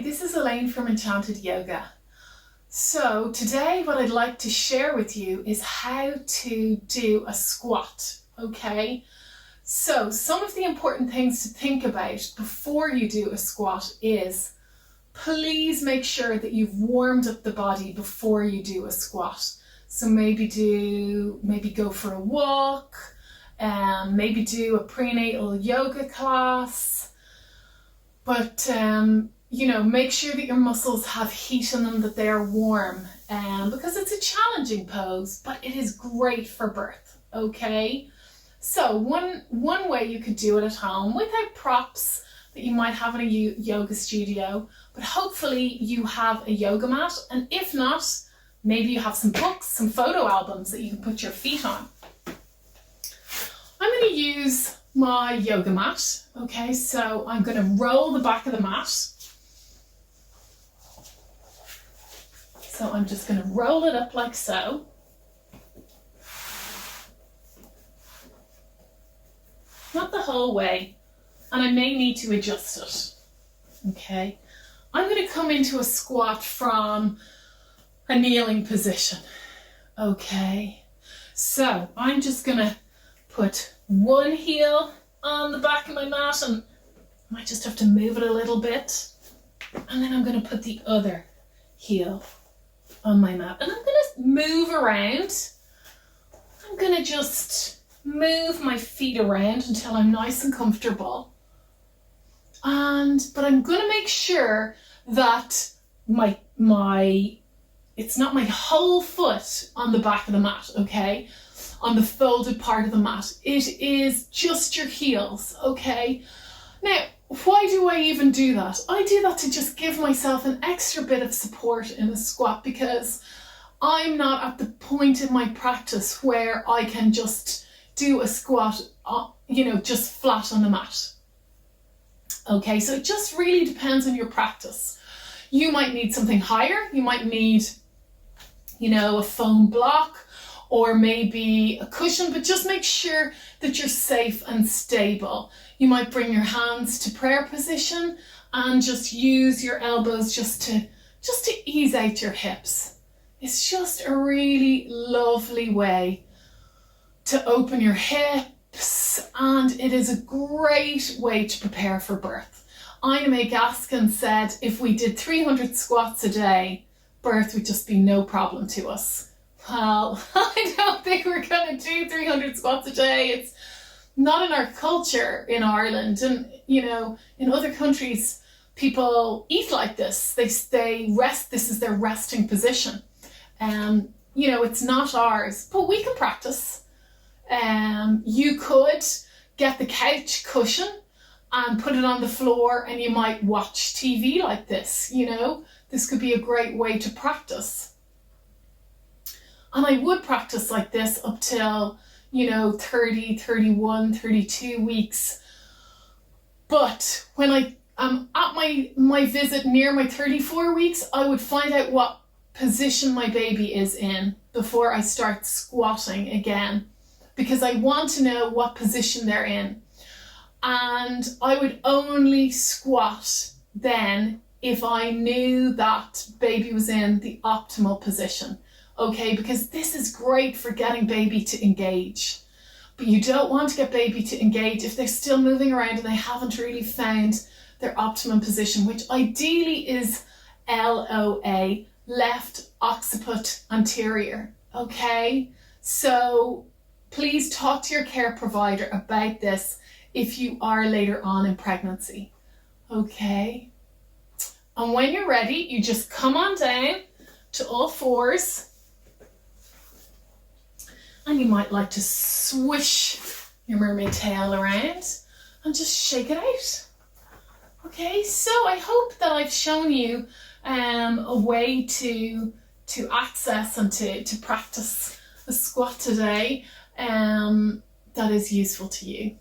this is Elaine from Enchanted Yoga. So today what I'd like to share with you is how to do a squat, okay? So some of the important things to think about before you do a squat is please make sure that you've warmed up the body before you do a squat. So maybe go for a walk, maybe do a prenatal yoga class, but make sure that your muscles have heat in them, that they are warm, because it's a challenging pose, but it is great for birth, okay? So one way you could do it at home without props that you might have in a yoga studio, but hopefully you have a yoga mat, and if not, maybe you have some books, some photo albums that you can put your feet on. I'm going to use my yoga mat, okay? So I'm going to roll the back of the mat. So I'm just going to roll it up like so. Not the whole way, and I may need to adjust it, okay? I'm going to come into a squat from a kneeling position, okay? So I'm just going to put one heel on the back of my mat, and I might just have to move it a little bit, and then I'm going to put the other heel on my mat, and I'm going to move around. I'm going to just move my feet around until I'm nice and comfortable, but I'm going to make sure that it's not my whole foot on the back of the mat, okay? On the folded part of the mat. It is just your heels, okay? Now, why do I even do that? I do that to just give myself an extra bit of support in a squat, because I'm not at the point in my practice where I can just do a squat, just flat on the mat. Okay, so it just really depends on your practice. You might need something higher. You might need, a foam block, or maybe a cushion, but just make sure that you're safe and stable. You might bring your hands to prayer position and just use your elbows just to ease out your hips. It's just a really lovely way to open your hips, and it is a great way to prepare for birth. Ina May Gaskin said if we did 300 squats a day, birth would just be no problem to us. Well, I don't think we're going to do 300 squats a day. It's not in our culture in Ireland. And, in other countries, people eat like this. They rest. This is their resting position. It's not ours, but we can practice. You could get the couch cushion and put it on the floor, and you might watch TV like this, This could be a great way to practice. And I would practice like this up till, 30, 31, 32 weeks. But when I am at my visit near my 34 weeks, I would find out what position my baby is in before I start squatting again, because I want to know what position they're in. And I would only squat then if I knew that baby was in the optimal position. Okay, because this is great for getting baby to engage. But you don't want to get baby to engage if they're still moving around and they haven't really found their optimum position, which ideally is LOA, left occiput anterior. Okay, so please talk to your care provider about this if you are later on in pregnancy. Okay, and when you're ready, you just come on down to all fours. And you might like to swish your mermaid tail around and just shake it out. Okay, so I hope that I've shown you a way to access and to practice a squat today that is useful to you.